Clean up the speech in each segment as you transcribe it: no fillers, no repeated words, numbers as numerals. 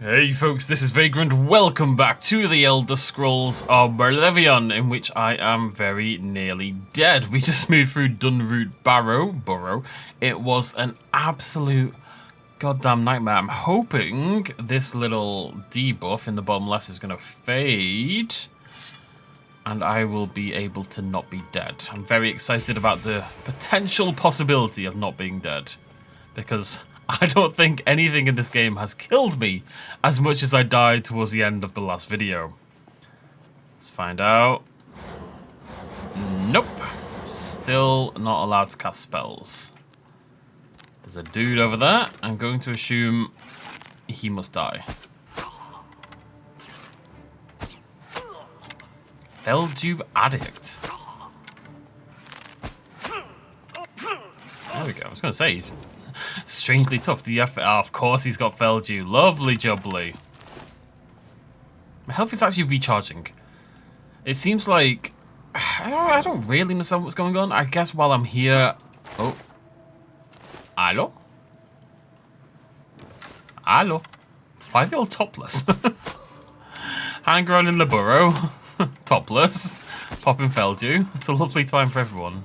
Hey folks, this is Vagrant. Welcome back to the Elder Scrolls Oblivion, in which I am very nearly dead. We just moved through Dunroot Burrow. It was an absolute goddamn nightmare. I'm hoping this little debuff in the bottom left is going to fade, and I will be able to not be dead. I'm very excited about the potential possibility of not being dead, because I don't think anything in this game has killed me as much as I died towards the end of the last video. Let's find out. Nope. Still not allowed to cast spells. There's a dude over there. I'm going to assume he must die. Feldew Addict. There we go. I was going to say, strangely tough. Do you have, oh, of course he's got Feldew. Lovely jubbly. My health is actually recharging. It seems like I don't really understand what's going on. I guess while I'm here. Oh. Hello? Hello? Why are they all topless? Hang around in the burrow. Topless. Popping Feldew. It's a lovely time for everyone.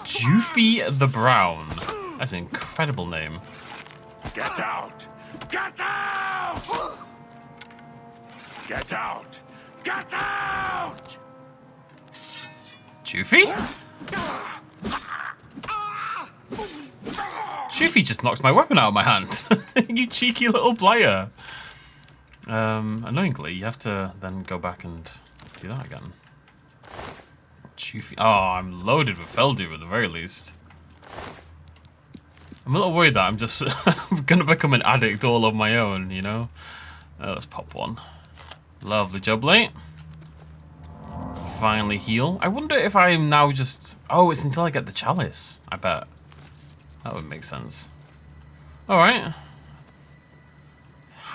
Juffy the Brown. That's an incredible name. Get out! Get out! Get out! Get out! Juffy? Juffy just knocks my weapon out of my hand. You cheeky little player. Annoyingly, you have to then go back and do that again. Juffy. Oh, I'm loaded with Feldew at the very least. I'm a little worried that I'm just I'm gonna become an addict all on my own, you know? Let's pop one. Lovely jubbly. Finally heal. I wonder if I'm now just... Oh, it's until I get the chalice, I bet. That would make sense. Alright.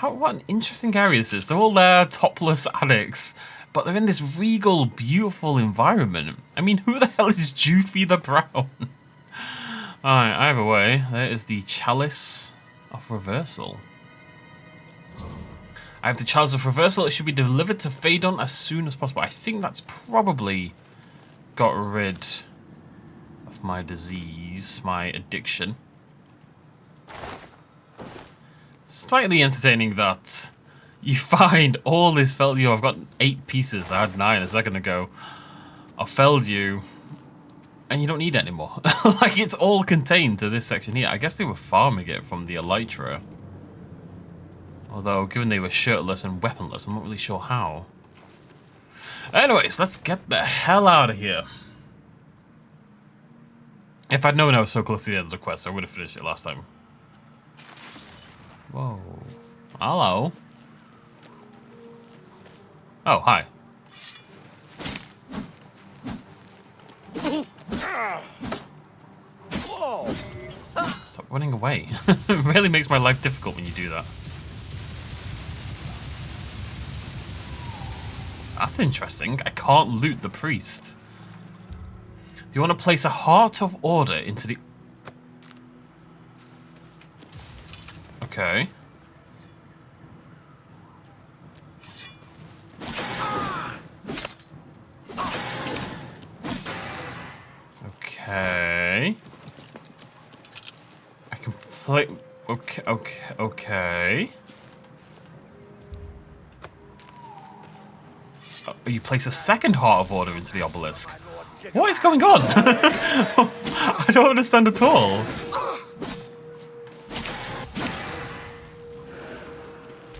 What an interesting area this is. They're all there, topless addicts. But they're in this regal, beautiful environment. I mean, who the hell is Juffy the Brown? Alright, either way, there is the Chalice of Reversal. I have the Chalice of Reversal. It should be delivered to Phaedon as soon as possible. I think that's probably got rid of my disease, my addiction. Slightly entertaining that you find all this Feldew. I've got 8 pieces. I had 9 a second ago of Feldew, and you don't need it anymore. Like, it's all contained to this section here. I guess they were farming it from the Elytra. Although, given they were shirtless and weaponless, I'm not really sure how. Anyways, let's get the hell out of here. If I'd known I was so close to the end of the quest, I would have finished it last time. Whoa. Hello. Oh, hi. Stop running away. It really makes my life difficult when you do that. That's interesting. I can't loot the priest. Do you want to place a Heart of Order into the... Okay. Okay. I can play... Okay. Oh, you place a second Heart of Order into the obelisk. What is going on? I don't understand at all.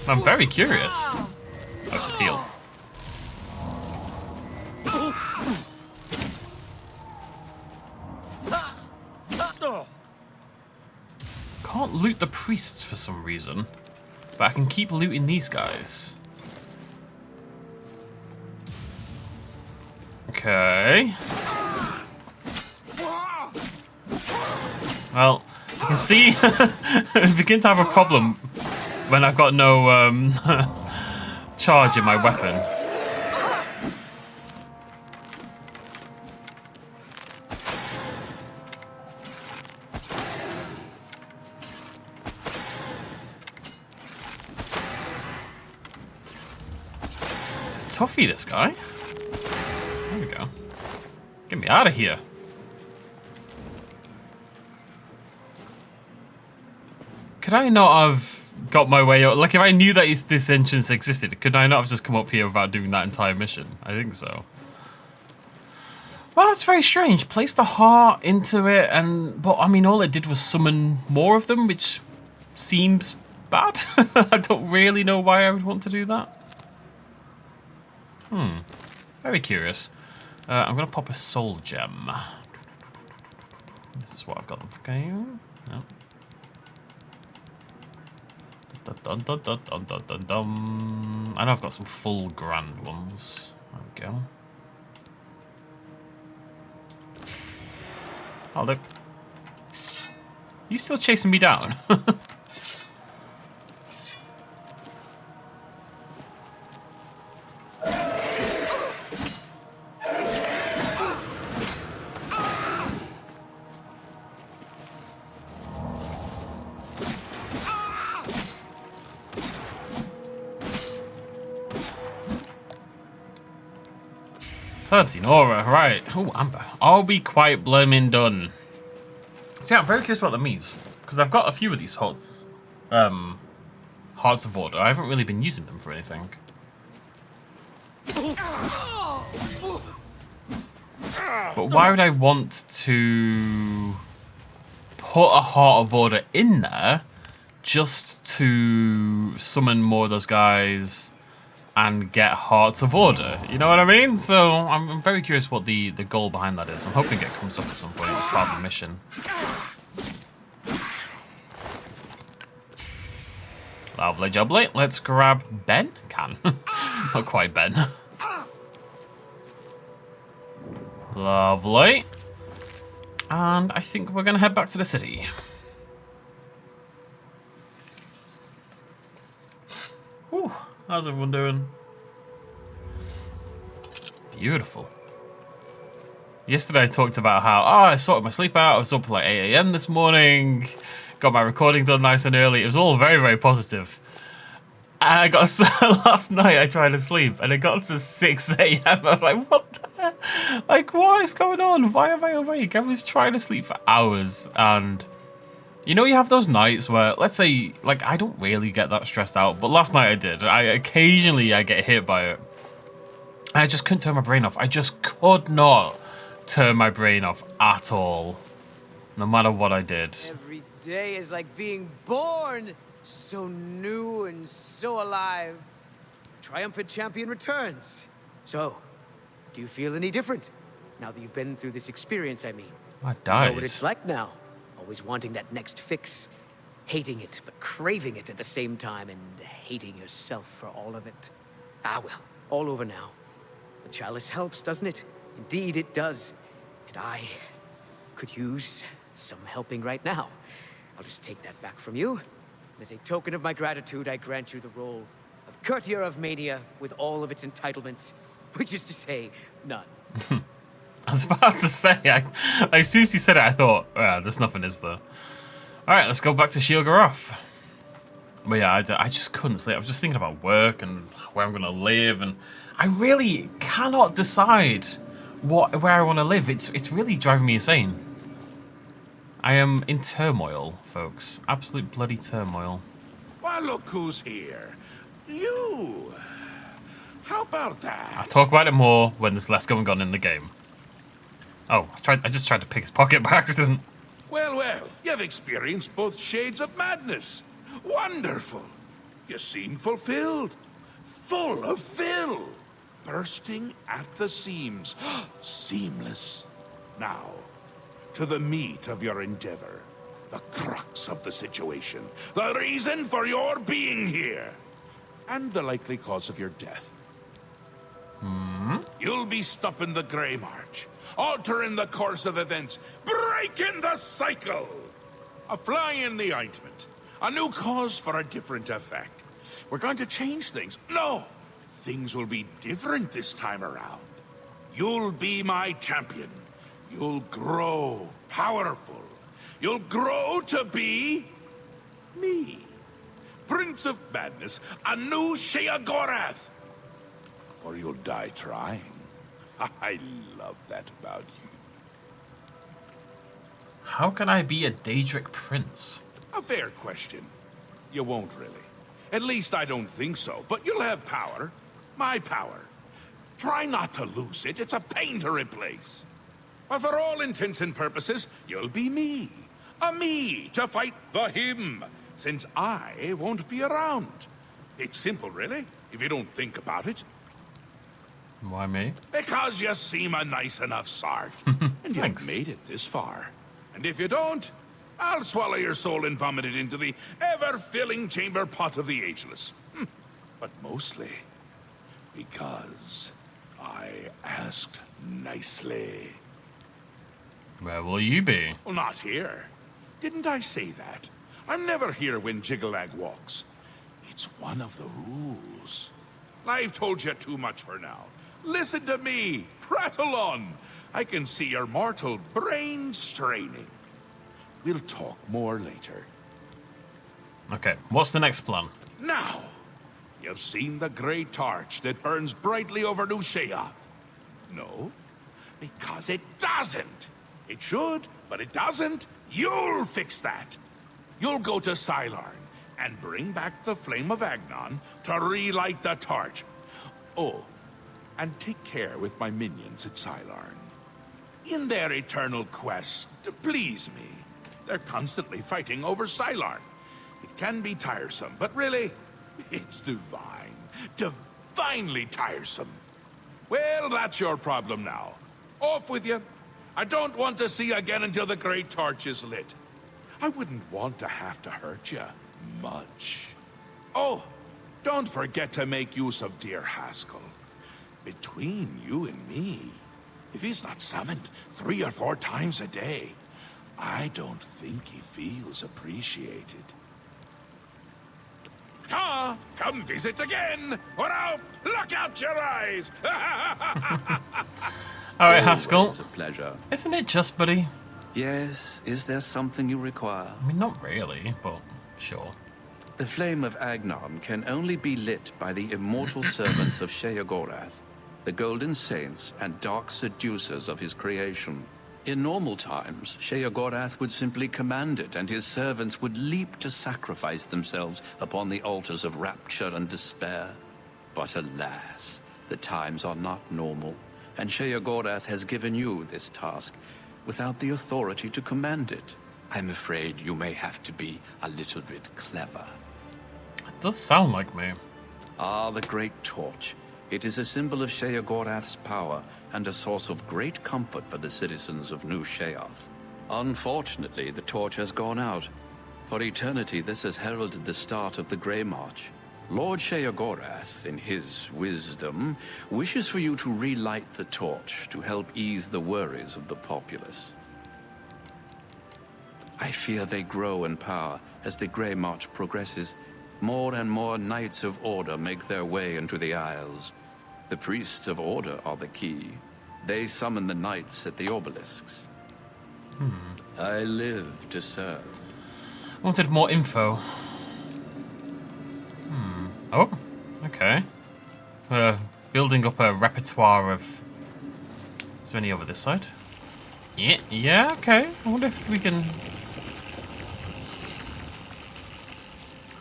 I'm very curious. I should heal. Can't loot the priests for some reason, but I can keep looting these guys. Okay. Well, you can see I begin to have a problem when I've got no charge in my weapon. toughy, this guy. There we go. Get me out of here. Could I not have got my way up? Like, if I knew that this entrance existed, could I not have just come up here without doing that entire mission? I think so. Well, that's very strange. Place the heart into it, but I mean, all it did was summon more of them, which seems bad. I don't really know why I would want to do that. Very curious. I'm going to pop a soul gem. This is what I've got them for game. No. Dun, dun, dun, dun, dun, dun, dun. I know I've got some full grand ones. There we go. Oh, look. You still chasing me down? Aura, right. Oh, Amber. I'll be quite blooming done. See, I'm very curious what that means. Because I've got a few of these hearts of Order. I haven't really been using them for anything. But why would I want to put a Heart of Order in there just to summon more of those guys and get Hearts of Order? You know what I mean? So I'm very curious what the goal behind that is. I'm hoping it comes up at some point as part of the mission. Lovely jubbly. Let's grab Ben. Not quite Ben. Lovely. And I think we're going to head back to the city. Whew. How's everyone doing? Beautiful. Yesterday I talked about how, I sorted my sleep out. I was up at like 8 AM this morning. Got my recording done nice and early. It was all very, very positive. And I got last night I tried to sleep and it got to 6 AM. I was like, what the heck? Like, what is going on? Why am I awake? I was trying to sleep for hours. And you know, you have those nights where, let's say, like, I don't really get that stressed out, but last night I did. Occasionally I get hit by it. And I just couldn't turn my brain off. I just could not turn my brain off at all. No matter what I did. Every day is like being born. So new and so alive. Triumphant champion returns. So, do you feel any different? Now that you've been through this experience, I mean. I died. You know what it's like now. Always wanting that next fix. Hating it, but craving it at the same time. And hating yourself for all of it. Ah well, all over now. The chalice helps, doesn't it? Indeed it does. And I could use some helping right now. I'll just take that back from you. And as a token of my gratitude, I grant you the role of Courtier of Mania with all of its entitlements, which is to say, none. I was about to say, I seriously said it, I thought, there's nothing, is there? Alright, let's go back to Sheilgaroth. But yeah, I just couldn't sleep. I was just thinking about work and where I'm going to live, and I really cannot decide where I want to live. It's really driving me insane. I am in turmoil, folks. Absolute bloody turmoil. Well, look who's here. You. How about that? I'll talk about it more when there's less going on in the game. Oh, I just tried to pick his pocket by accident. Well, you've experienced both shades of madness. Wonderful. You seem fulfilled. Full of fill. Bursting at the seams. Seamless. Now, to the meat of your endeavor. The crux of the situation. The reason for your being here. And the likely cause of your death. You'll be stopping the Grey March. Altering the course of events. Breaking the cycle. A fly in the ointment. A new cause for a different effect. We're going to change things. No! Things will be different this time around. You'll be my champion. You'll grow powerful. You'll grow to be... me. Prince of Madness. A new Sheilgaroth. or you'll die trying. I love that about you. How can I be a Daedric prince? A fair question. You won't really. At least I don't think so, but you'll have power. My power. Try not to lose it. It's a pain to replace. But for all intents and purposes, you'll be me. A me to fight the him, since I won't be around. It's simple, really, if you don't think about it. Why me? Because you seem a nice enough sort. And you've Thanks. made it this far. And if you don't, I'll swallow your soul and vomit it into the ever-filling chamber pot of the ageless. But mostly because I asked nicely. Where will you be? Well, not here. Didn't I say that? I'm never here when Jiggelag walks. It's one of the rules. I've told you too much for now. Listen to me. Prattle on. I can see your mortal brain straining. We'll talk more later. Okay, what's the next plan? Now, you've seen the great torch that burns brightly over New Sheoth. No, because it doesn't. It should, but it doesn't. You'll fix that. You'll go to Sylarn and bring back the Flame of Agnon to relight the torch. Oh, and take care with my minions at Sylarn. In their eternal quest to please me, they're constantly fighting over Sylarn. It can be tiresome, but really, it's divine. Divinely tiresome. Well, that's your problem now. Off with you. I don't want to see you again until the great torch is lit. I wouldn't want to have to hurt you much. Oh, don't forget to make use of dear Haskell. Between you and me, if he's not summoned 3 or 4 times a day, I don't think he feels appreciated. Ta! Come visit again, or I'll pluck out your eyes! Alright, Haskell. It's a pleasure. Isn't it just, buddy? Yes, is there something you require? I mean, not really, but sure. The flame of Agnon can only be lit by the immortal servants of Sheogorath, the golden saints and dark seducers of his creation. In normal times, Sheogorath would simply command it, and his servants would leap to sacrifice themselves upon the altars of rapture and despair. But alas, the times are not normal, and Sheogorath has given you this task without the authority to command it. I'm afraid you may have to be a little bit clever. It does sound like me. Ah, the Great Torch. It is a symbol of Sheogorath's power and a source of great comfort for the citizens of New Sheoth. Unfortunately, the torch has gone out. For eternity, this has heralded the start of the Grey March. Lord Sheogorath, in his wisdom, wishes for you to relight the torch to help ease the worries of the populace. I fear they grow in power as the Grey March progresses. More and more Knights of Order make their way into the Isles. The priests of Order are the key. They summon the knights at the obelisks. I live to serve. Wanted more info. Oh, okay. Building up a repertoire of... Is there any over this side? Yeah, okay. I wonder if we can...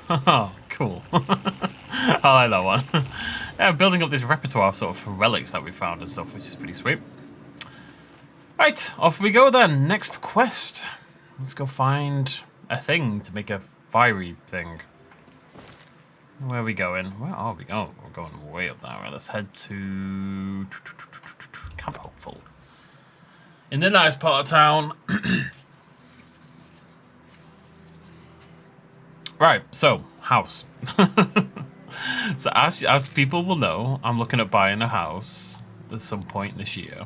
Haha, cool. I like that one. Yeah, building up this repertoire of sort of relics that we found and stuff, which is pretty sweet. Right, off we go then. Next quest. Let's go find a thing to make a fiery thing. Where are we going? Where are we going? We're going way up there. Right, let's head to Camp Hopeful. In the nice part of town. Right, so, house. So as people will know, I'm looking at buying a house at some point this year.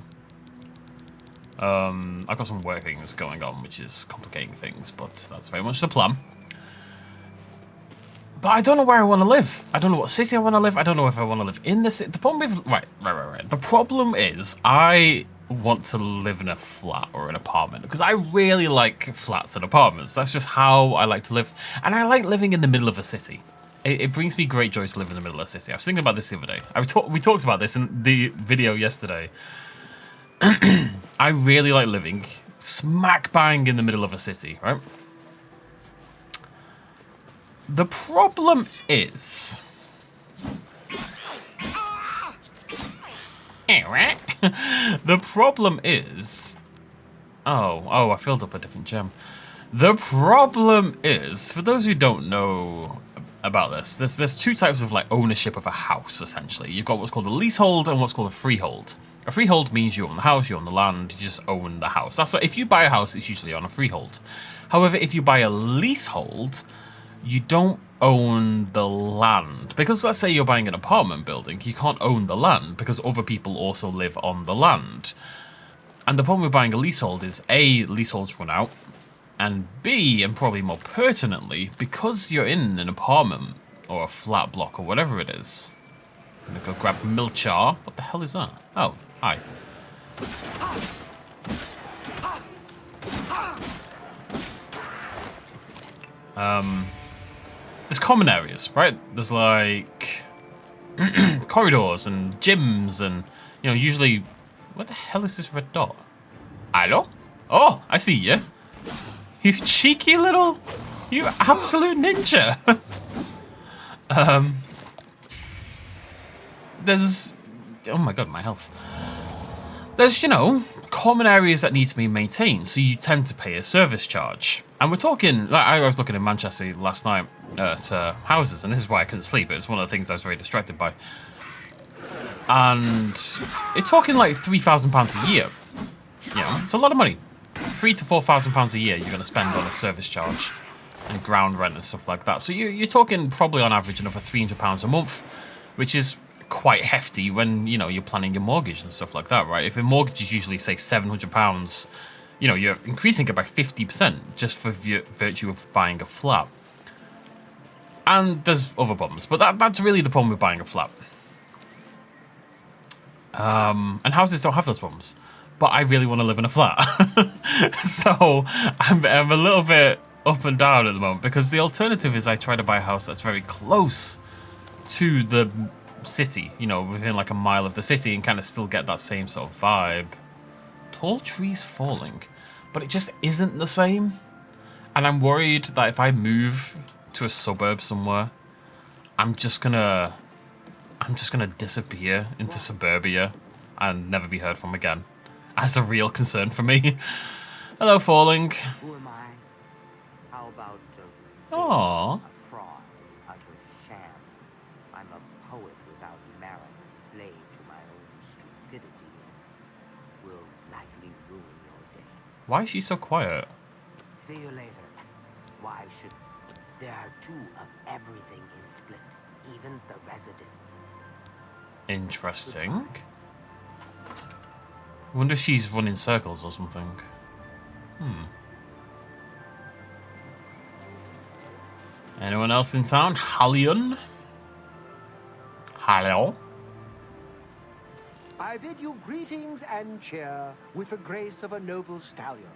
I've got some work things going on, which is complicating things, but that's very much the plan. But I don't know where I want to live. I don't know what city I want to live. I don't know if I want to live in the city. The problem with... Right. The problem is I want to live in a flat or an apartment because I really like flats and apartments. That's just how I like to live. And I like living in the middle of a city. It brings me great joy to live in the middle of the city. I was thinking about this the other day. We talked about this in the video yesterday. I really like living smack bang in the middle of a city, right? The problem is... the problem is... Oh, I filled up a different gem. The problem is, for those who don't know about this, there's two types of like ownership of a house, essentially. You've got what's called a leasehold and what's called a freehold. A freehold means you own the house, you own the land, you just own the house. That's what, if you buy a house, it's usually on a freehold. However, if you buy a leasehold, you don't own the land. Because let's say you're buying an apartment building, you can't own the land because other people also live on the land. And the problem with buying a leasehold is A, leaseholds run out, and B, and probably more pertinently, because you're in an apartment or a flat block or whatever it is. I'm gonna go grab Milchar. What the hell is that? Oh, hi. There's common areas, right? There's like corridors and gyms and, you know, usually... What the hell is this red dot? Hello? Oh, I see you. You cheeky little... You absolute ninja. There's... Oh my god, my health. There's, you know, common areas that need to be maintained, so you tend to pay a service charge. And we're talking... Like, I was looking in Manchester last night at houses, and this is why I couldn't sleep. It was one of the things I was very distracted by. And it's talking like £3,000 a year. You know, it's a lot of money. £3,000 to £4,000 a year you're going to spend on a service charge and ground rent and stuff like that. So you're talking probably on average another £300 a month, which is quite hefty when, you know, you're planning your mortgage and stuff like that, right? If a mortgage is usually, say, £700, you know, you're increasing it by 50% just for virtue of buying a flat. And there's other problems, but that's really the problem with buying a flat. And houses don't have those problems. But I really want to live in a flat. So I'm a little bit up and down at the moment, because the alternative is I try to buy a house that's very close to the city, you know, within like a mile of the city, and kind of still get that same sort of vibe. Tall trees falling, but it just isn't the same. And I'm worried that if I move to a suburb somewhere, I'm just gonna disappear into suburbia and never be heard from again. That's a real concern for me. Hello, Falling. Who am I? How about Aww. a fraud, utter sham? I'm a poet without merit, a slave to my own stupidity. Will likely ruin your day. Why is she so quiet? See you later. Why should... There are two of everything in Split, even the residents. Interesting. I wonder if she's running circles or something. Anyone else in town? Hallion? Hello? I bid you greetings and cheer with the grace of a noble stallion.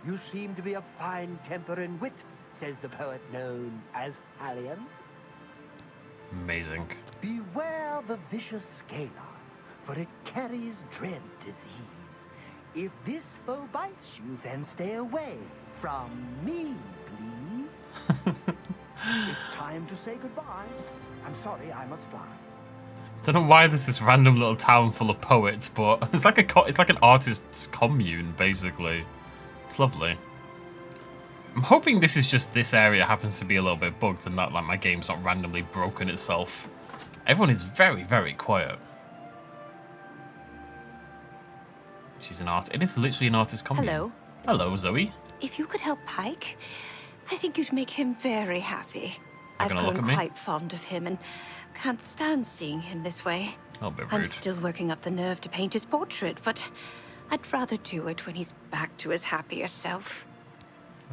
You seem to be of fine temper and wit, says the poet known as Hallion. Amazing. Beware the vicious scalar, for it carries dread disease. If this foe bites you, then stay away from me, please. It's time to say goodbye. I'm sorry, I must fly. Don't know why there's this random little town full of poets, but it's like an artist's commune, basically. It's lovely. I'm hoping this is just this area happens to be a little bit bugged and not like my game's not randomly broken itself. Everyone is very, very quiet. She's an art. It is literally an artist commune. Hello. Hello, Zoe. If you could help Pike, I think you'd make him very happy. I've gonna look grown at me? quite fond of him and can't stand seeing him this way. A little bit I'm rude. still working up the nerve to paint his portrait, but I'd rather do it when he's back to his happier self.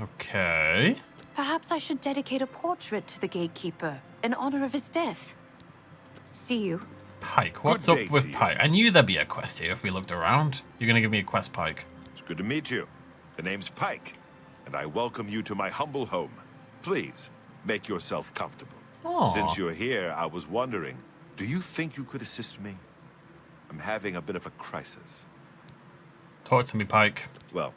Okay. Perhaps I should dedicate a portrait to the gatekeeper in honor of his death. See you. Pike. What's Good day up with to you. Pike? I knew there'd be a quest here if we looked around. You're gonna give me a quest, Pike. It's good to meet you. The name's Pike, and I welcome you to my humble home. Please, make yourself comfortable. Oh. Since you're here, I was wondering, do you think you could assist me? I'm having a bit of a crisis. Talk to me, Pike. Well,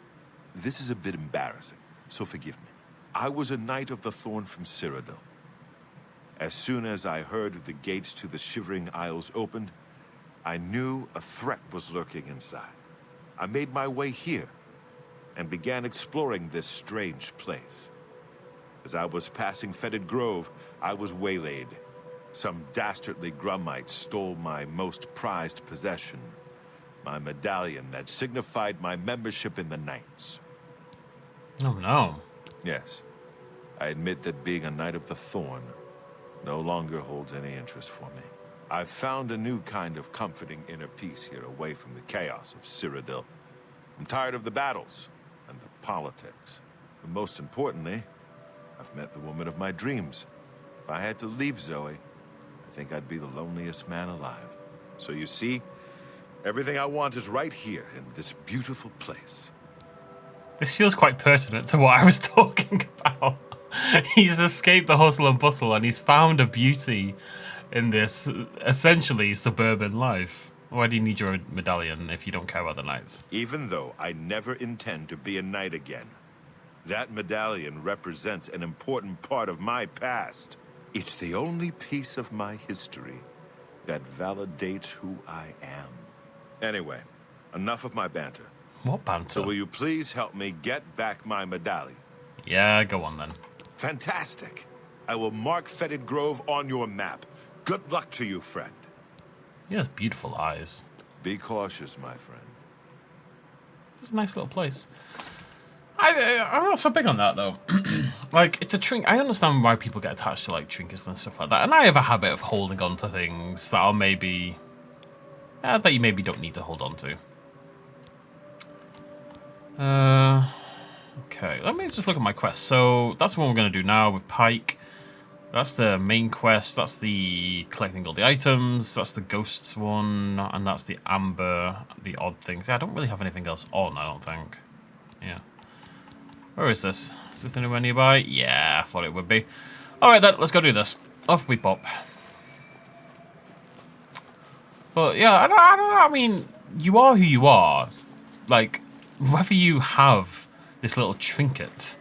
this is a bit embarrassing, so forgive me. I was a Knight of the Thorn from Cyrodiil. As soon as I heard the gates to the Shivering Isles opened, I knew a threat was lurking inside. I made my way here and began exploring this strange place. As I was passing Fetid Grove, I was waylaid. Some dastardly Grummites stole my most prized possession, my medallion that signified my membership in the Knights. Oh, no. Yes, I admit that being a Knight of the Thorn no longer holds any interest for me. I've found a new kind of comforting inner peace here away from the chaos of Cyrodiil. I'm tired of the battles and the politics. But most importantly, I've met the woman of my dreams. If I had to leave Zoe, I think I'd be the loneliest man alive. So you see, everything I want is right here in this beautiful place. This feels quite pertinent to what I was talking about. He's escaped the hustle and bustle and he's found a beauty in this essentially suburban life. Why do you need your medallion if you don't care about the Knights? Even though I never intend to be a knight again, that medallion represents an important part of my past. It's the only piece of my history that validates who I am. Anyway, enough of my banter. What banter? So will you please help me get back my medallion? Yeah, go on then. Fantastic. I will mark Fetid Grove on your map. Good luck to you, friend. He has beautiful eyes. Be cautious, my friend. It's a nice little place. I'm not so big on that though. Like, it's a trinket. I understand why people get attached to like trinkets and stuff like that, and I have a habit of holding on to things that are maybe that you maybe don't need to hold on to. Okay, let me just look at my quest. So that's what we're gonna do now with Pike. That's the main quest. That's the collecting all the items. That's the ghosts one, and that's the amber, the odd things. Yeah, I don't really have anything else on. I don't think. Yeah. Where is this? Is this anywhere nearby? Yeah, I thought it would be. Alright then, let's go do this. Off we pop. But yeah, I don't know. I mean, you are who you are. Like, whether you have this little trinket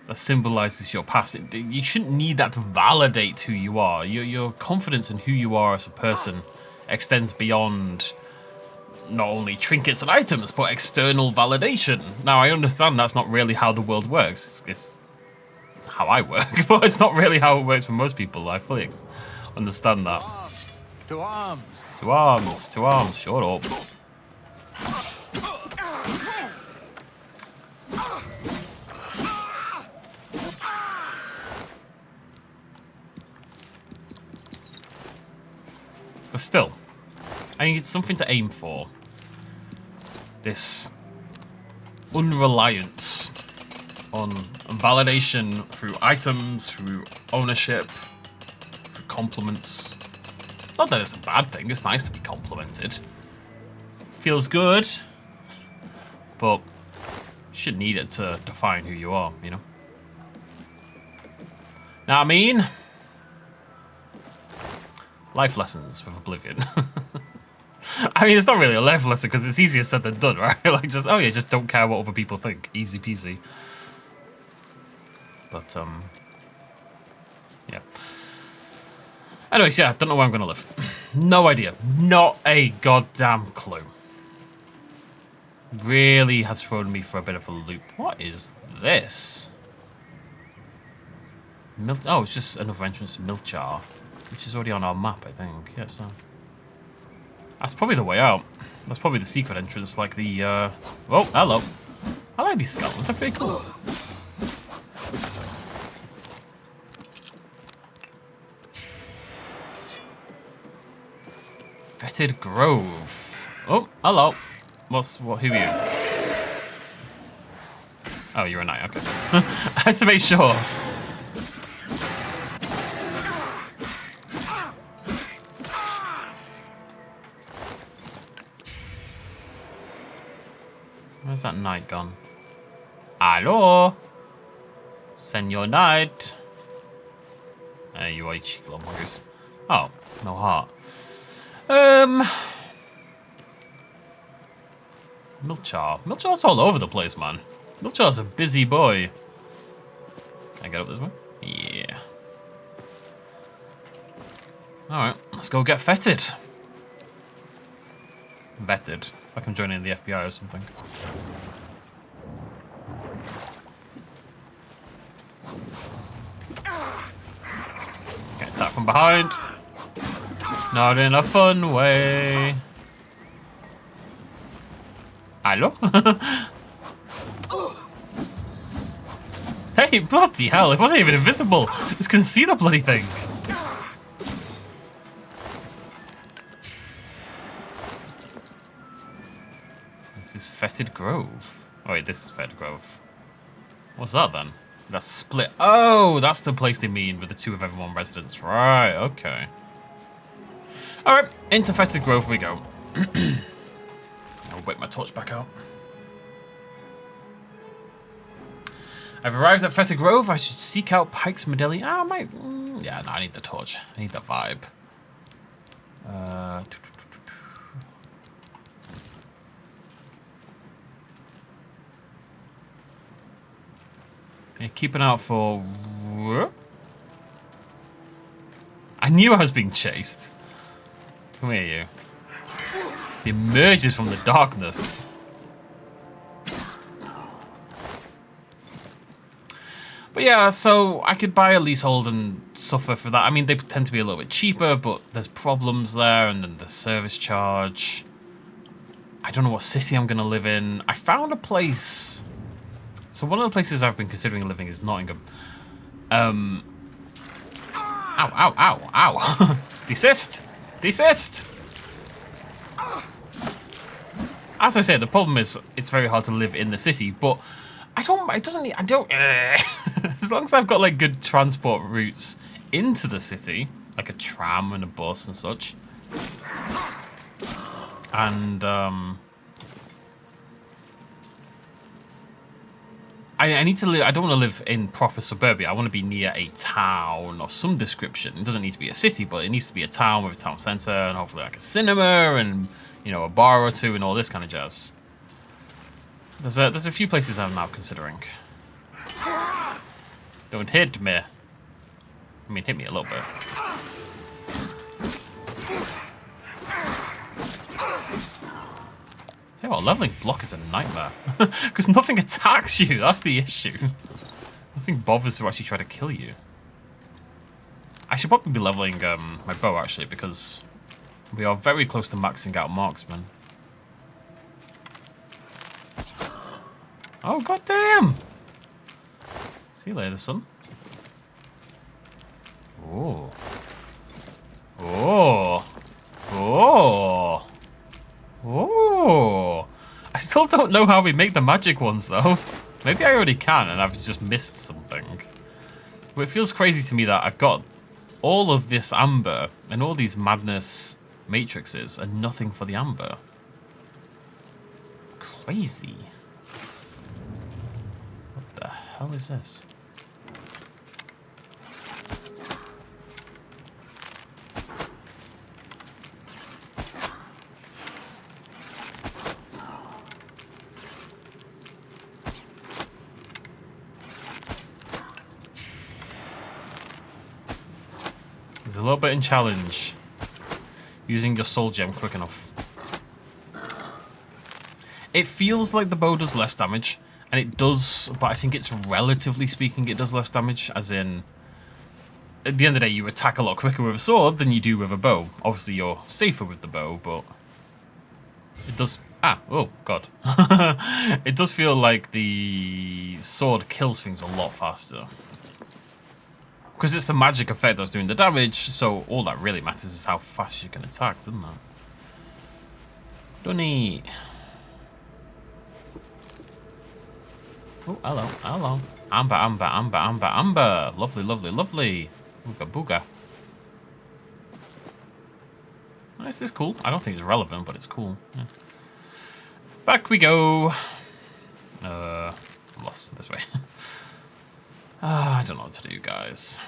that symbolizes your past, you shouldn't need that to validate who you are. Your confidence in who you are as a person extends beyond not only trinkets and items, but external validation. Now, I understand that's not really how the world works. It's how I work, but it's not really how it works for most people. I fully understand that. To arms! To arms! To arms! Shut up. But still, I need something to aim for. This unreliance on validation through items, through ownership, through compliments. Not that it's a bad thing, it's nice to be complimented. Feels good, but you shouldn't need it to define who you are, you know? Now, I mean, life lessons with Oblivion. I mean, it's not really a life lesson because it's easier said than done, right? Like, just, oh yeah, just don't care what other people think. Easy peasy. But, yeah. Anyways, yeah, don't know where I'm going to live. No idea. Not a goddamn clue. Really has thrown me for a bit of a loop. What is this? Oh, it's just another entrance to Milchar, which is already on our map, I think. Yeah, so that's probably the way out. That's probably the secret entrance, like the, oh, hello. I like these skeletons, they're pretty cool. Fetid Grove. Oh, hello. Who are you? Oh, you're a knight, okay. I had to make sure. Where's that knight gone? Hello? Senor Knight? There you are, you cheeky little mongoose. Oh, no heart. Milchar. Milchar's all over the place, man. Milchar's a busy boy. Can I get up this way? Yeah. Alright, let's go get fetid. Vetted. Like I'm joining the FBI or something. Get attacked from behind. Not in a fun way. Hello? Hey, bloody hell, it wasn't even invisible. Just couldn't see the bloody thing. This is Fetid Grove. Oh wait, this is Fetid Grove. What's that then? That's split. Oh, that's the place they mean with the 2 of everyone residents. Right, okay. Alright, into Fetid Grove we go. I'll whip my torch back out. I've arrived at Fetid Grove. I should seek out Pike's Medallion. Ah, yeah, no, I need the torch. I need the vibe. Yeah, keep an eye out for... I knew I was being chased. Come here, you. He emerges from the darkness. But yeah, so I could buy a leasehold and suffer for that. I mean, they tend to be a little bit cheaper, but there's problems there, and then the service charge. I don't know what city I'm going to live in. I found a place. So one of the places I've been considering living is Nottingham. Ow, ow, ow, ow. Desist! Desist! As I said, the problem is it's very hard to live in the city, but as long as I've got like good transport routes into the city, like a tram and a bus and such, and I need to live. I don't want to live in proper suburbia. I want to be near a town of some description. It doesn't need to be a city, but it needs to be a town with a town centre and hopefully like a cinema and, you know, a bar or two and all this kind of jazz. There's a few places I'm now considering. Don't hit me. I mean, hit me a little bit. Hey, well, leveling block is a nightmare. Because nothing attacks you, that's the issue. Nothing bothers to actually try to kill you. I should probably be leveling my bow, actually, because we are very close to maxing out marksman. Oh, goddamn! See you later, son. Oh. Oh. Oh. Oh. I still don't know how we make the magic ones, though. Maybe I already can, and I've just missed something. But it feels crazy to me that I've got all of this amber and all these madness matrices and nothing for the amber. Crazy. What the hell is this? There's a little bit in challenge. Using your soul gem quick enough. It feels like the bow does less damage, and it does, but I think it's relatively speaking it does less damage, as in, at the end of the day, you attack a lot quicker with a sword than you do with a bow. Obviously, you're safer with the bow, but it does, oh god. It does feel like the sword kills things a lot faster. Because it's the magic effect that's doing the damage, so all that really matters is how fast you can attack, doesn't it? Dunny. Oh, hello, hello. Amber, amber, amber, amber, amber. Lovely, lovely, lovely. Booga, booga. This is cool. I don't think it's relevant, but it's cool. Yeah. Back we go. I'm lost this way. I don't know what to do, guys.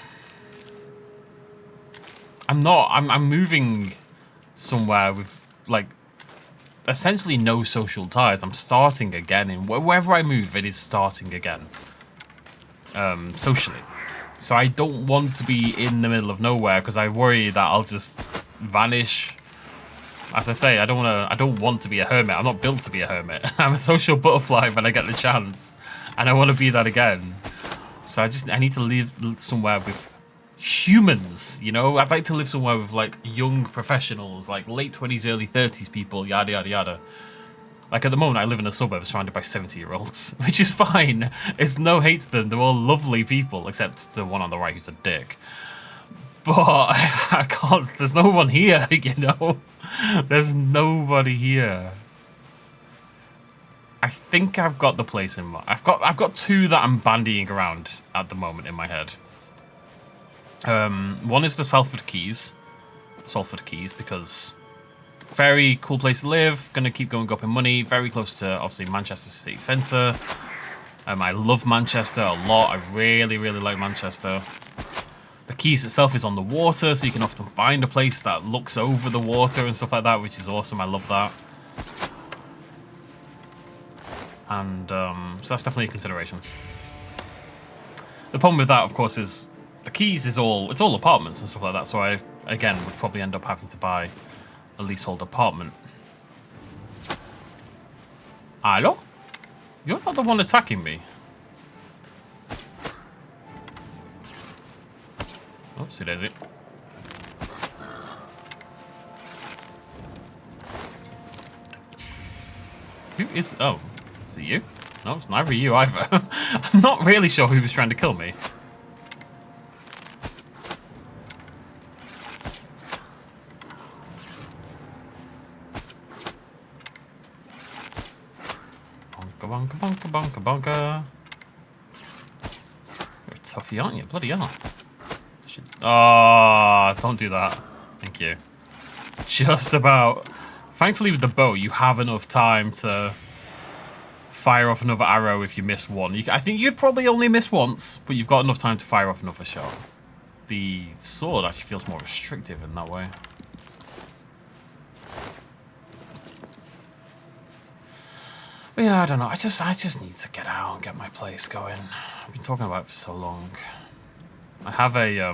I'm not. I'm moving somewhere with like essentially no social ties. I'm starting again in wherever I move. It is starting again. Socially. So I don't want to be in the middle of nowhere because I worry that I'll just vanish. As I say, I don't want to be a hermit. I'm not built to be a hermit. I'm a social butterfly when I get the chance, and I want to be that again. So I need to live somewhere with humans, you know? I'd like to live somewhere with like young professionals, like late 20s, early 30s people, yada yada yada. Like at the moment, I live in a suburb surrounded by 70-year-olds, which is fine. It's no hate to them. They're all lovely people, except the one on the right who's a dick. But I can't. There's no one here, you know. There's nobody here. I think I've got the place in mind. I've got two that I'm bandying around at the moment in my head. One is the Salford Keys, because very cool place to live. Gonna keep going up in money. Very close to obviously Manchester city centre. I love Manchester a lot. I really like Manchester. The Keys itself is on the water, so you can often find a place that looks over the water and stuff like that, which is awesome. I love that. And so that's definitely a consideration. The problem with that, of course, is the Keys is it's all apartments and stuff like that. So I, again, would probably end up having to buy a leasehold apartment. Hello? You're not the one attacking me. Oopsie daisy. Who is... Oh, is it you? No, it's neither you either. I'm not really sure who was trying to kill me. Bonka, bonka, bonka, bonka, bonka. You're a toughie, aren't you? Bloody hell. Oh, don't do that. Thank you. Just about. Thankfully, with the bow, you have enough time to fire off another arrow if you miss one. I think you'd probably only miss once, but you've got enough time to fire off another shot. The sword actually feels more restrictive in that way. But yeah, I don't know. I just need to get out and get my place going. I've been talking about it for so long. I have a, I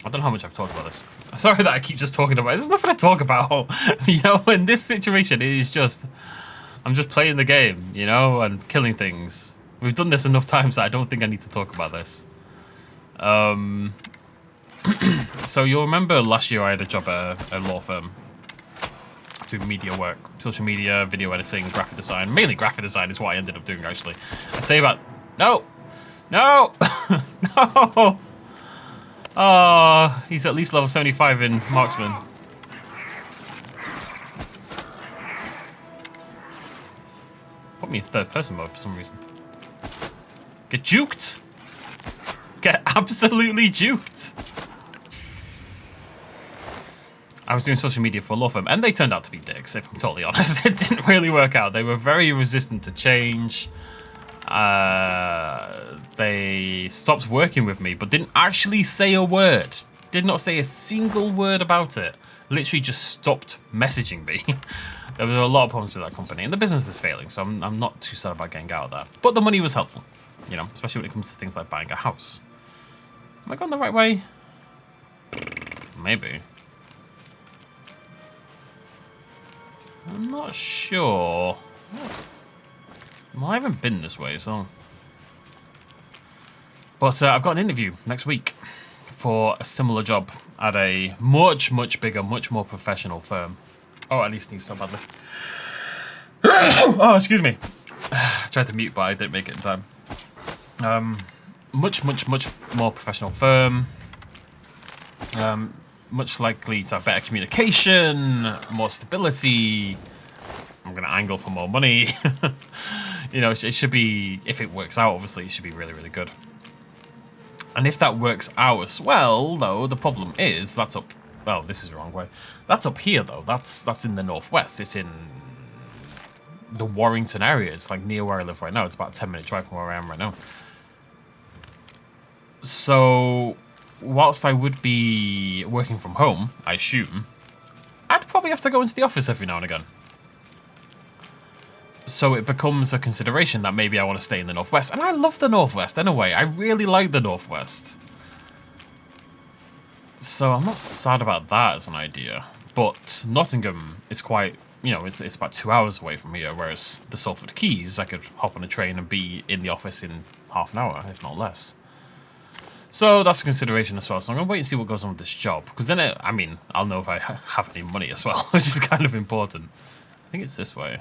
don't know how much I've talked about this. I'm sorry that I keep just talking about it. There's nothing to talk about. You know, in this situation, it is just, I'm just playing the game, you know, and killing things. We've done this enough times that I don't think I need to talk about this. So you'll remember last year I had a job at a law firm. Doing media work, social media, video editing, graphic design. Mainly graphic design is what I ended up doing, actually. I'd say about... No! No! No! Oh, he's at least level 75 in Marksman. Put me in third person mode for some reason. Get juked! Get absolutely juked! I was doing social media for a law firm, and they turned out to be dicks, if I'm totally honest. It didn't really work out. They were very resistant to change. They stopped working with me, but didn't actually say a word. Did not say a single word about it. Literally just stopped messaging me. There were a lot of problems with that company, and the business is failing, so I'm not too sad about getting out of that. But the money was helpful, you know, especially when it comes to things like buying a house. Am I going the right way? Maybe. I'm not sure. Well, I haven't been this way, so... But I've got an interview next week for a similar job at a much, much bigger, much more professional firm. Oh, at least needs so badly. Oh, excuse me. I tried to mute, but I didn't make it in time. Much, much, much more professional firm. Much likely to have better communication, more stability. I'm going to angle for more money. You know, it should be, if it works out, obviously, it should be really, really good. And if that works out as well, though, the problem is, that's up, well, this is the wrong way. That's up here, though. That's in the northwest. It's in the Warrington area. It's like near where I live right now. It's about a 10-minute drive from where I am right now. So whilst I would be working from home, I assume, I'd probably have to go into the office every now and again. So it becomes a consideration that maybe I want to stay in the Northwest. And I love the Northwest anyway. I really like the Northwest. So I'm not sad about that as an idea. But Nottingham is quite, you know, it's about 2 hours away from here. Whereas the Salford Keys, I could hop on a train and be in the office in half an hour, if not less. So that's a consideration as well. So I'm going to wait and see what goes on with this job. Because then, I mean, I'll know if I have any money as well, which is kind of important. I think it's this way.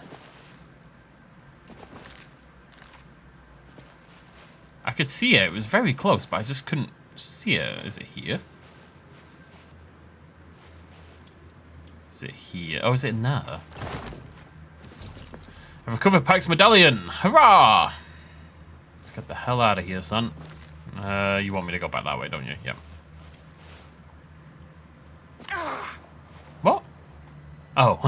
I could see it. It was very close, but I just couldn't see it. Is it here? Is it here? Oh, is it now? I've recovered Pike's medallion. Hurrah! Let's get the hell out of here, son. You want me to go back that way, don't you? Yep. What? Oh.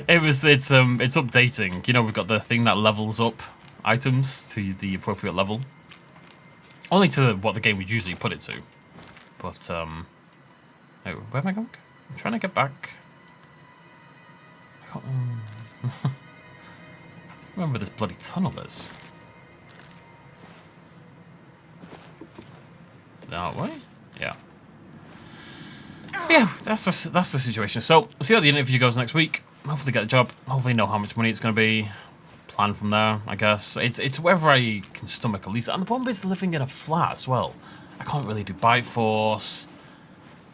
It's updating. You know, we've got the thing that levels up items to the appropriate level. Only to what the game would usually put it to. But, oh, where am I going? I'm trying to get back. I can't remember this bloody tunnel is. That way? Yeah. Yeah, that's the situation. So, see how the interview goes next week. Hopefully get the job. Hopefully know how much money it's going to be. Plan from there, I guess. It's wherever I can stomach at least. And the problem is living in a flat as well. I can't really do Bite Force.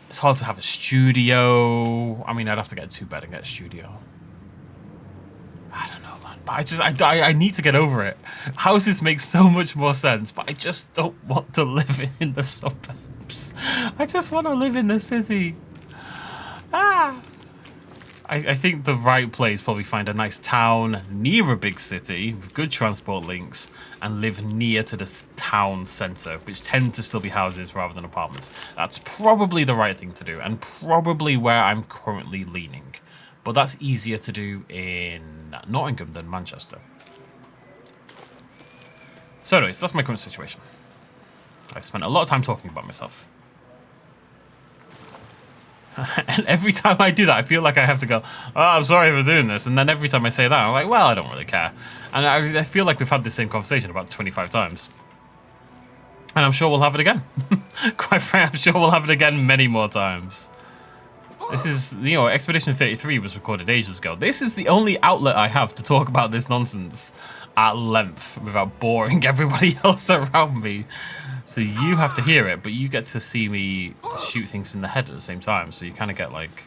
It's hard to have a studio. I mean, I'd have to get a 2-bed and get a studio. I don't know, man. But I need to get over it. Houses make so much more sense, but I just don't want to live in the suburbs. I just want to live in the city. Ah! I think the right place probably find a nice town near a big city with good transport links and live near to the town centre, which tend to still be houses rather than apartments. That's probably the right thing to do and probably where I'm currently leaning. But that's easier to do in Nottingham than Manchester. So anyways, that's my current situation. I spent a lot of time talking about myself. And every time I do that, I feel like I have to go, oh, I'm sorry for doing this. And then every time I say that, I'm like, well, I don't really care. And I feel like we've had this same conversation about 25 times. And I'm sure we'll have it again. Quite frankly, I'm sure we'll have it again many more times. This is, you know, Expedition 33 was recorded ages ago. This is the only outlet I have to talk about this nonsense at length without boring everybody else around me. So you have to hear it, but you get to see me shoot things in the head at the same time. So you kind of get like,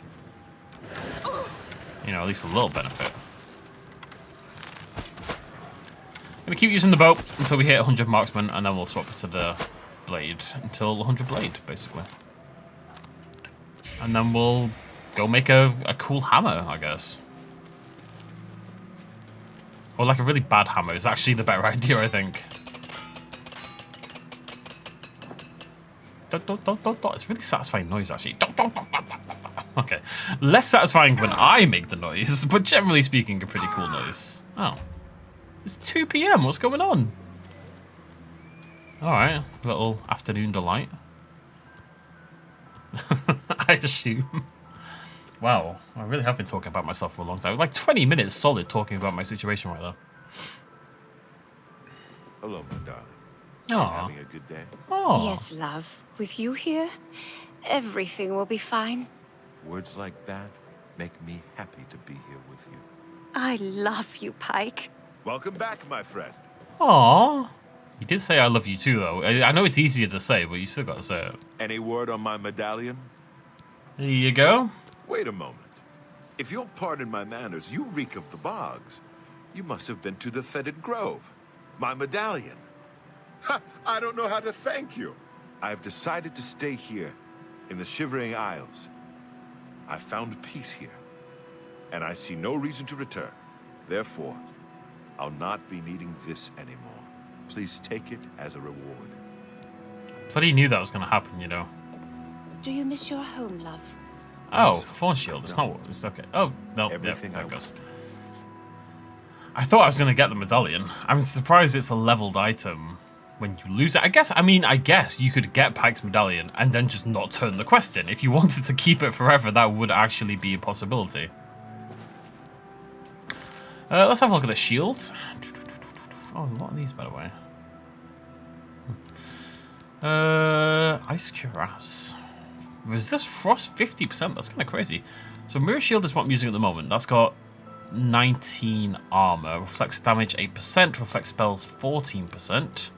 you know, at least a little benefit. I'm going to keep using the bow until we hit 100 marksman, and then we'll swap it to the blade until 100 blade, basically. And then we'll go make a cool hammer, I guess. Or like a really bad hammer is actually the better idea, I think. It's really satisfying noise, actually. Okay. Less satisfying when I make the noise, but generally speaking, a pretty cool noise. Oh. It's 2 PM. What's going on? Alright. Little afternoon delight. I assume. Wow. I really have been talking about myself for a long time. Like 20 minutes solid talking about my situation right there. Hello, my darling. Aww. Having a good day? Oh. Yes, love. With you here, everything will be fine. Words like that make me happy to be here with you. I love you, Pike. Welcome back, my friend. Aww. You did say I love you too, though. I know it's easier to say, but you still got to say it. Any word on my medallion? There you go. Wait a moment. If you'll pardon my manners, you reek of the bogs. You must have been to the Fetid Grove. My medallion. Ha! I don't know how to thank you. I have decided to stay here, in the Shivering Isles. I found peace here, and I see no reason to return. Therefore, I'll not be needing this anymore. Please take it as a reward. Bloody knew that was going to happen, you know. Do you miss your home, love? Oh, Force Shield. It's not what it's okay. Oh, no. Everything there it I goes. I thought I was going to get the medallion. I'm surprised it's a leveled item when you lose it. I guess you could get Pike's Medallion and then just not turn the quest in. If you wanted to keep it forever, that would actually be a possibility. Let's have a look at the shield. Oh, a lot of these, by the way. Ice Cuirass. Resist Frost 50%. That's kind of crazy. So Mirror Shield is what I'm using at the moment. That's got 19 armor. Reflects damage 8%. Reflects spells 14%.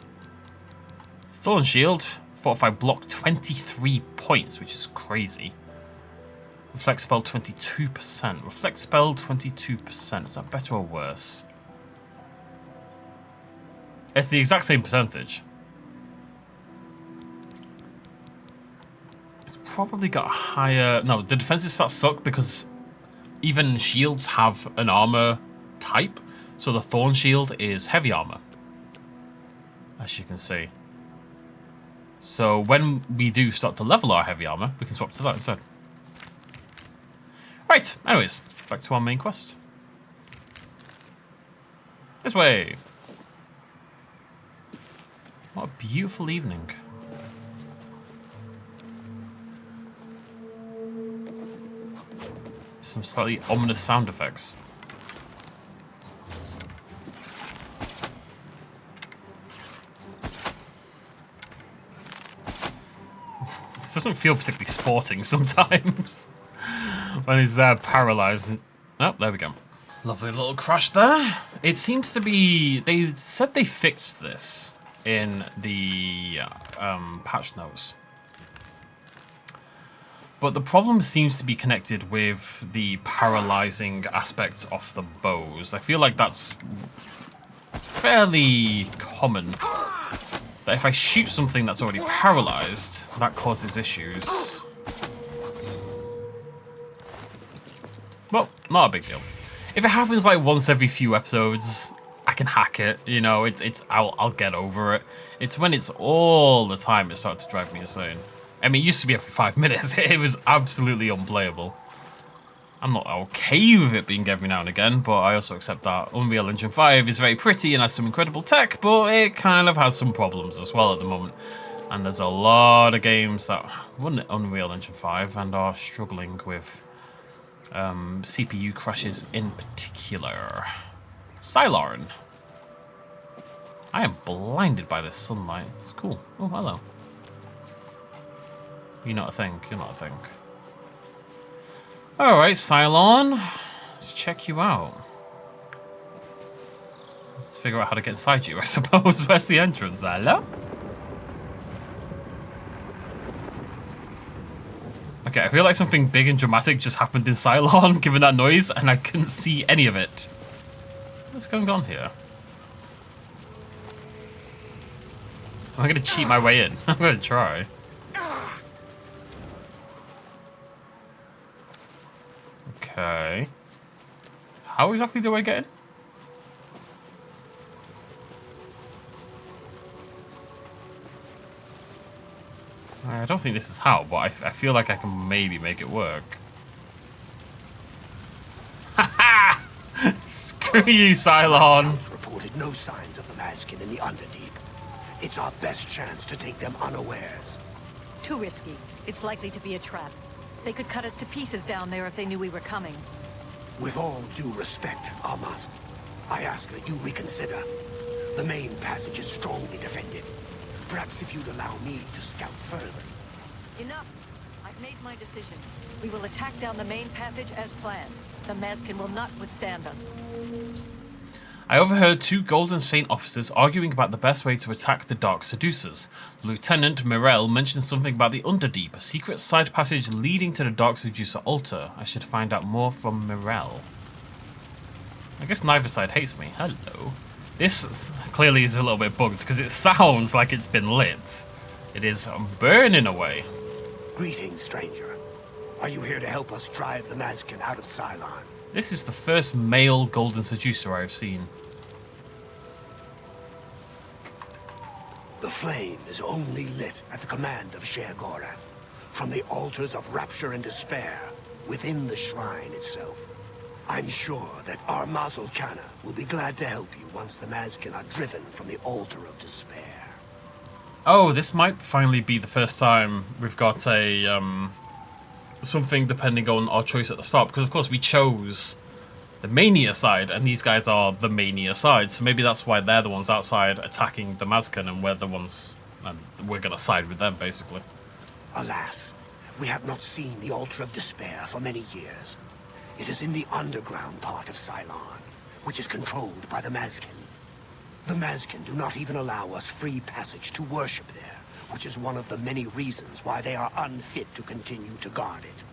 Thorn Shield. Fortify block 23 points, which is crazy. Reflect spell 22%. Reflect spell 22%. Is that better or worse? It's the exact same percentage. It's probably got a higher... No, the defensive stats suck because even shields have an armor type. So the Thorn Shield is heavy armor, as you can see. So when we do start to level our heavy armor, we can swap to that instead. Right, anyways, back to our main quest. This way. What a beautiful evening. Some slightly ominous sound effects. This doesn't feel particularly sporting sometimes. When he's there paralyzed. Oh, there we go. Lovely little crash there. It seems to be... They said they fixed this in the patch notes. But the problem seems to be connected with the paralyzing aspect of the bows. I feel like that's fairly common. That if I shoot something that's already paralyzed, that causes issues. Well, not a big deal. If it happens like once every few episodes, I can hack it. You know, I'll get over it. It's when it's all the time it starts to drive me insane. I mean, it used to be every 5 minutes. It was absolutely unplayable. I'm not okay with it being every now and again, but I also accept that Unreal Engine 5 is very pretty and has some incredible tech, but it kind of has some problems as well at the moment. And there's a lot of games that run Unreal Engine 5 and are struggling with CPU crashes in particular. Cylon. I am blinded by this sunlight. It's cool. Oh, hello. You're not a thing. You're not a thing. Alright, Cylon. Let's check you out. Let's figure out how to get inside you, I suppose. Where's the entrance? Hello? Okay, I feel like something big and dramatic just happened in Cylon, given that noise, and I couldn't see any of it. What's going on here? I'm gonna cheat my way in. I'm gonna try. Okay. How exactly do I get in? I don't think this is how, but I feel like I can maybe make it work. Haha! Screw you, Cylon! Scouts reported no signs of the Mazkin in the Underdeep. It's our best chance to take them unawares. Too risky. It's likely to be a trap. They could cut us to pieces down there if they knew we were coming. With all due respect, Almas, I ask that you reconsider. The main passage is strongly defended. Perhaps if you'd allow me to scout further. Enough. I've made my decision. We will attack down the main passage as planned. The Mazkin will not withstand us. I overheard two Golden Saint officers arguing about the best way to attack the Dark Seducers. Lieutenant Mirel mentioned something about the Underdeep, a secret side passage leading to the Dark Seducer altar. I should find out more from Mirel. I guess neither side hates me. Hello. This clearly is a little bit bugged because it sounds like it's been lit. It is burning away. Greetings, stranger. Are you here to help us drive the Mazkin out of Cylon? This is the first male Golden Seducer I have seen. The flame is only lit at the command of Sheogorath, from the altars of rapture and despair within the shrine itself. I'm sure that our Mazel Kana will be glad to help you once the Mazkin are driven from the altar of despair. Oh, this might finally be the first time we've got a something depending on our choice at the start, because of course we chose the Mania side, and these guys are the Mania side, so maybe that's why they're the ones outside attacking the Mazkin, and we're the ones, and we're gonna side with them, basically. Alas, we have not seen the Altar of Despair for many years. It is in the underground part of Cylon, which is controlled by the Mazkin. The Mazkin do not even allow us free passage to worship there, which is one of the many reasons why they are unfit to continue to guard it.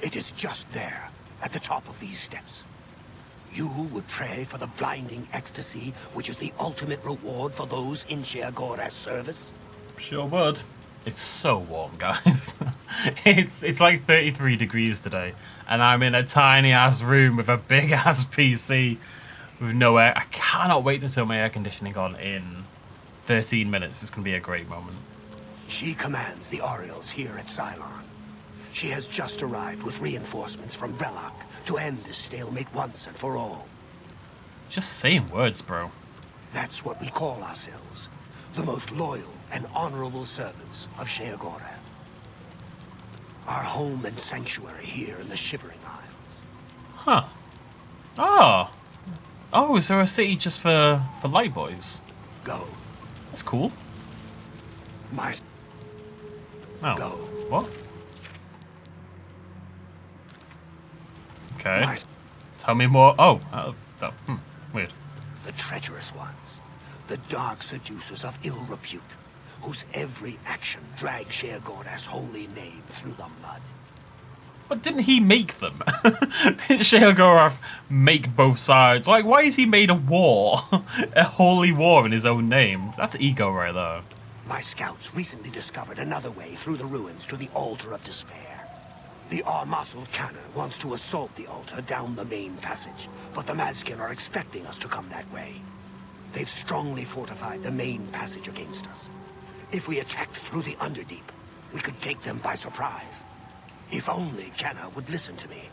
It is just there, at the top of these steps. You would pray for the blinding ecstasy, which is the ultimate reward for those in Sheogorath's service? Sure would. It's so warm, guys. it's like 33 degrees today, and I'm in a tiny ass room with a big ass PC with no air. I cannot wait to turn my air conditioning on in 13 minutes. It's gonna be a great moment. She commands the Orioles here at Cylon. She has just arrived with reinforcements from Brellock to end this stalemate once and for all. Just saying words, bro. That's what we call ourselves. The most loyal and honorable servants of Sheogorath. Our home and sanctuary here in the Shivering Isles. Huh. Oh. Oh, is there a city just for light boys? Go. That's cool. My... Oh. Go. What? Okay. My... Tell me more. Oh. Weird. The treacherous ones. The dark seducers of ill repute, whose every action drags Sheogorath's holy name through the mud. But didn't he make them? Didn't Sheogorath make both sides? Like, why has he made a war? A holy war in his own name? That's ego right there. My scouts recently discovered another way through the ruins to the Altar of Despair. The Armasul Cannon wants to assault the altar down the main passage, but the Mazkin are expecting us to come that way. They've strongly fortified the main passage against us. If we attacked through the Underdeep, we could take them by surprise. If only Kenna would listen to me.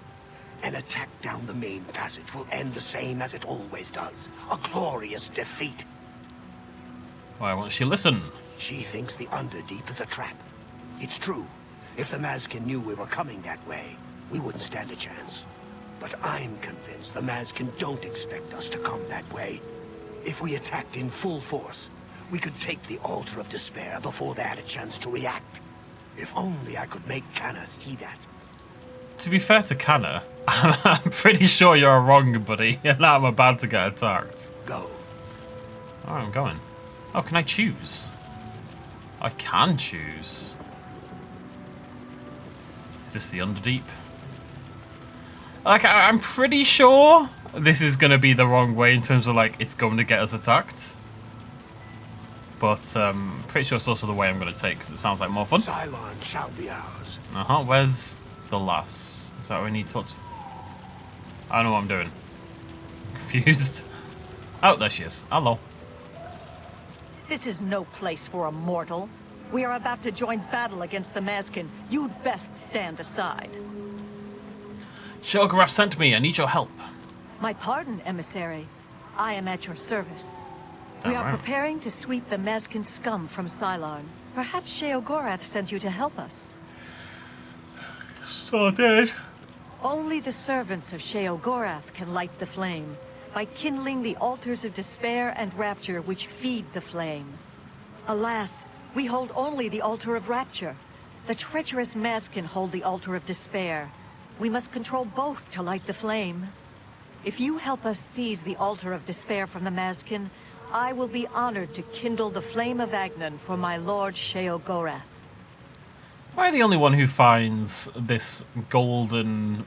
An attack down the main passage will end the same as it always does. A glorious defeat. Why won't she listen? She thinks the Underdeep is a trap. It's true. If the Mazkin knew we were coming that way, we wouldn't stand a chance. But I'm convinced the Mazkin don't expect us to come that way. If we attacked in full force, we could take the Altar of Despair before they had a chance to react. If only I could make Kanna see that. To be fair to Kanna, I'm pretty sure you're wrong, buddy, and I'm about to get attacked. Go. Alright, I'm going. Oh, can I choose? I can choose. Is this the Underdeep? Like, I'm pretty sure this is going to be the wrong way in terms of, like, it's going to get us attacked. But, pretty sure it's also the way I'm going to take, because it sounds like more fun. Cylon shall be ours. Uh-huh, where's the lass? Is that what we need to... I don't know what I'm doing. Confused. Oh, there she is. Hello. This is no place for a mortal. We are about to join battle against the Mazkin. You'd best stand aside. Sheogorath sent me. I need your help. My pardon, emissary. I am at your service. We are Alright. preparing to sweep the Mazkin scum from Cylon. Perhaps Sheogorath sent you to help us. So dead. Only the servants of Sheogorath can light the flame, by kindling the altars of despair and rapture which feed the flame. Alas, we hold only the altar of rapture. The treacherous Mazkin hold the altar of despair. We must control both to light the flame. If you help us seize the altar of despair from the Mazkin, I will be honored to kindle the flame of Agnon for my lord Sheogorath. Am I the only one who finds this golden,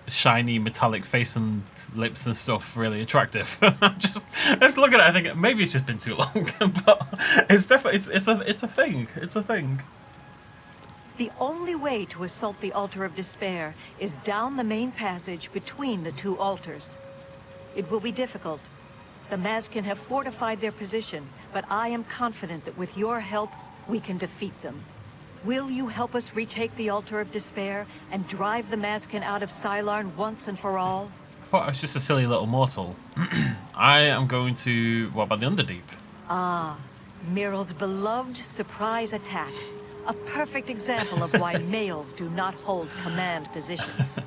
shiny, metallic face and lips and stuff really attractive? I'm just let's look at it. I think maybe it's just been too long, but it's definitely it's a thing. It's a thing. The only way to assault the altar of despair is down the main passage between the two altars. It will be difficult. The Mazkin have fortified their position, but I am confident that with your help, we can defeat them. Will you help us retake the altar of despair and drive the Mazkin out of Cylon once and for all? I thought I was just a silly little mortal. I am going to... What about the Underdeep? Ah, Miral's beloved surprise attack. A perfect example of why males do not hold command positions.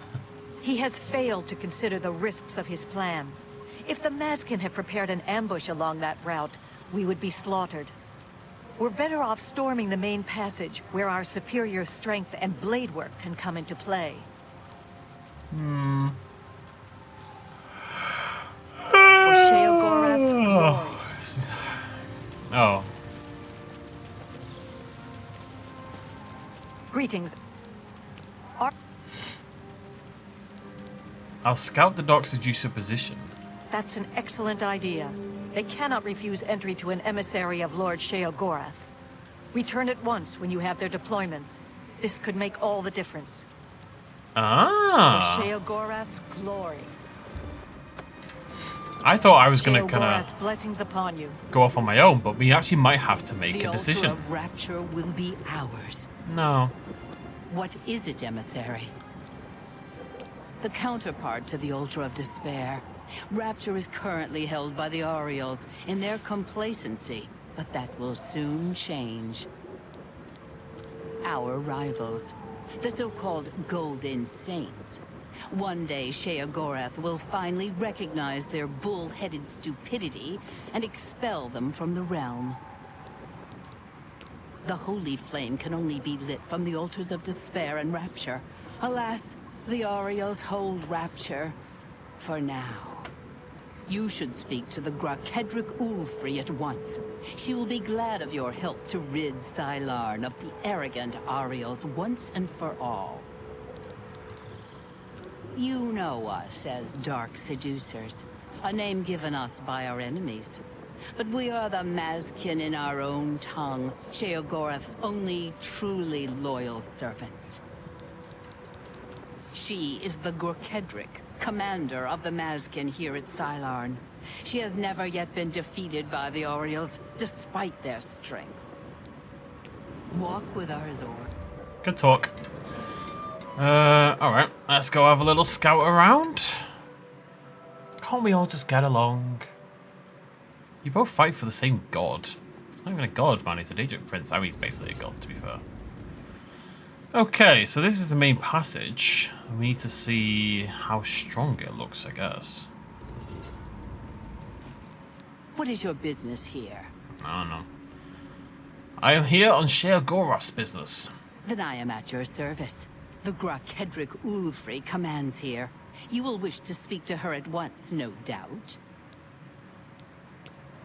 He has failed to consider the risks of his plan. If the Mazkin had prepared an ambush along that route, we would be slaughtered. We're better off storming the main passage, where our superior strength and blade work can come into play. For Sheogorath's glory. Oh. Greetings. I'll scout the Dark Seducer position. That's an excellent idea. They cannot refuse entry to an emissary of Lord Sheogorath. Return at once when you have their deployments. This could make all the difference. Ah. For Sheogorath's glory. I thought I was going to kind Sheogorath's of blessings upon you. go off on my own, but we actually might have to make The a altar decision. of rapture will be ours. No. What is it, emissary? The counterpart to the altar of despair. Rapture is currently held by the Ariels in their complacency, but that will soon change. Our rivals, the so-called Golden Saints. One day, Sheogorath will finally recognize their bull-headed stupidity and expel them from the realm. The holy flame can only be lit from the altars of despair and rapture. Alas, the Ariels hold rapture for now. You should speak to the Grakedric Ulfri at once. She will be glad of your help to rid Sylarn of the arrogant Ariels once and for all. You know us as Dark Seducers, a name given us by our enemies. But we are the Mazkin in our own tongue, Sheogorath's only truly loyal servants. She is the Gorkedric, commander of the Mazkin here at Sylarn. She has never yet been defeated by the Ariels, despite their strength. Walk with our lord. Good talk. Alright, let's go have a little scout around. Can't we all just get along? You both fight for the same god. He's not even a god, man, he's a Daedric prince. I mean, he's basically a god, to be fair. Okay, so this is the main passage. We need to see how strong it looks, I guess. What is your business here? I don't know. I am here on Sheogorath's business. Then I am at your service. The Grakedric Ulfri commands here. You will wish to speak to her at once, no doubt.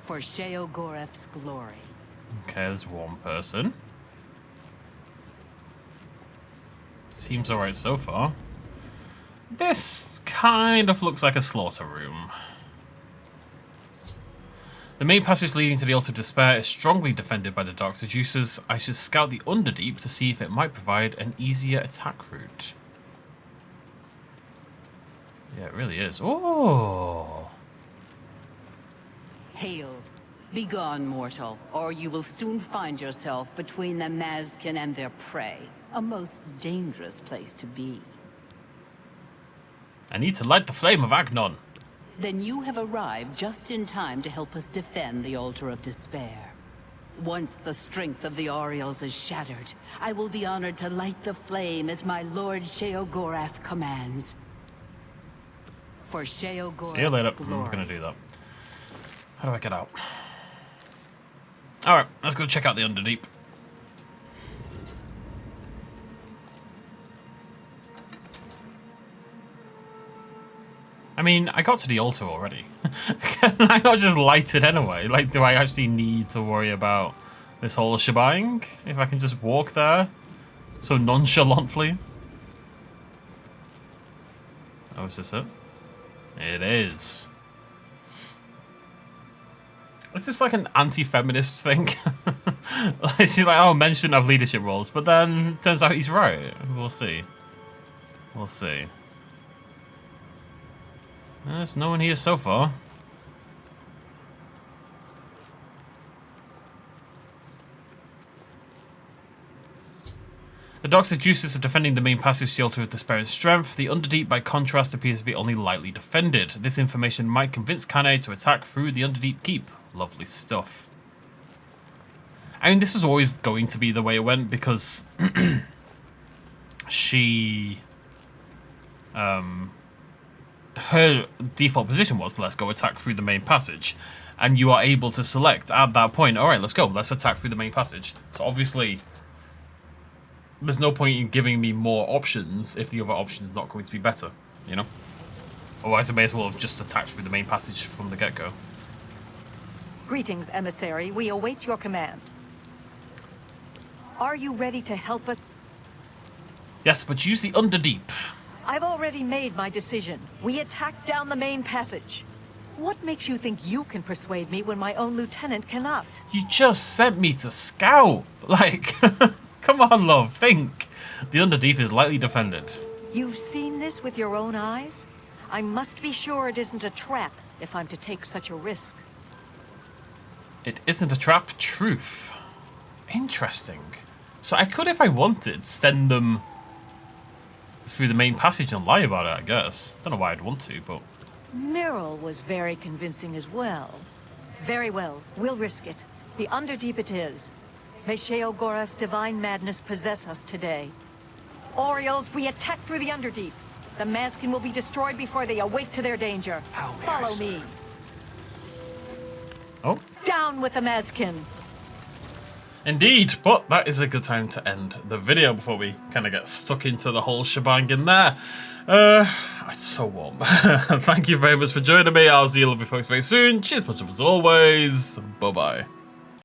For Sheogorath's glory. Okay, there's one person. Seems alright so far. This kind of looks like a slaughter room. The main passage leading to the Altar of Despair is strongly defended by the Dark Seducers. I should scout the Underdeep to see if it might provide an easier attack route. Yeah, it really is. Oh! Hail. Begone, mortal, or you will soon find yourself between the Mazkin and their prey. A most dangerous place to be. I need to light the flame of Agnon. Then you have arrived just in time to help us defend the Altar of Despair. Once the strength of the Ariels is shattered, I will be honored to light the flame as my Lord Sheogorath commands. For Sheogorath's See you later. glory. I'm gonna do that. How do I get out? Alright, let's go check out the Underdeep. I mean, I got to the altar already. Can I not just light it anyway? Like, do I actually need to worry about this whole shebang? If I can just walk there so nonchalantly? Oh, is this it? It is. Is this like an anti-feminist thing? Like, she's like, oh, mention of leadership roles, but then turns out he's right. We'll see. We'll see. There's no one here so far. The Dark Seducers are defending the main passage to the Altar of Despair and Strength. The Underdeep, by contrast, appears to be only lightly defended. This information might convince Kane to attack through the Underdeep Keep. Lovely stuff. I mean, this was always going to be the way it went because she, her default position was let's go attack through the main passage, and you are able to select at that point. All right, let's go. Let's attack through the main passage. So obviously, there's no point in giving me more options if the other option is not going to be better. You know. Otherwise, I may as well have just attacked through the main passage from the get-go. Greetings, emissary. We await your command. Are you ready to help us? Yes, but use the Underdeep. I've already made my decision. We attack down the main passage. What makes you think you can persuade me when my own lieutenant cannot? You just sent me to scout. Like, come on, love, think. The Underdeep is lightly defended. You've seen this with your own eyes? I must be sure it isn't a trap if I'm to take such a risk. It isn't a trap, truth. Interesting. So I could, if I wanted, send them through the main passage and lie about it, I guess. Don't know why I'd want to, but... Meryl was very convincing as well. Very well. We'll risk it. The Underdeep it is. May Sheogorath's divine madness possess us today. Orioles, we attack through the Underdeep. The Mazkin will be destroyed before they awake to their danger. Follow me. Oh. Down with the Mazkin. Indeed, but that is a good time to end the video before we kind of get stuck into the whole shebang in there. It's so warm. Thank you very much for joining me. I'll see you lovely folks very soon. Cheers much as always. Bye-bye.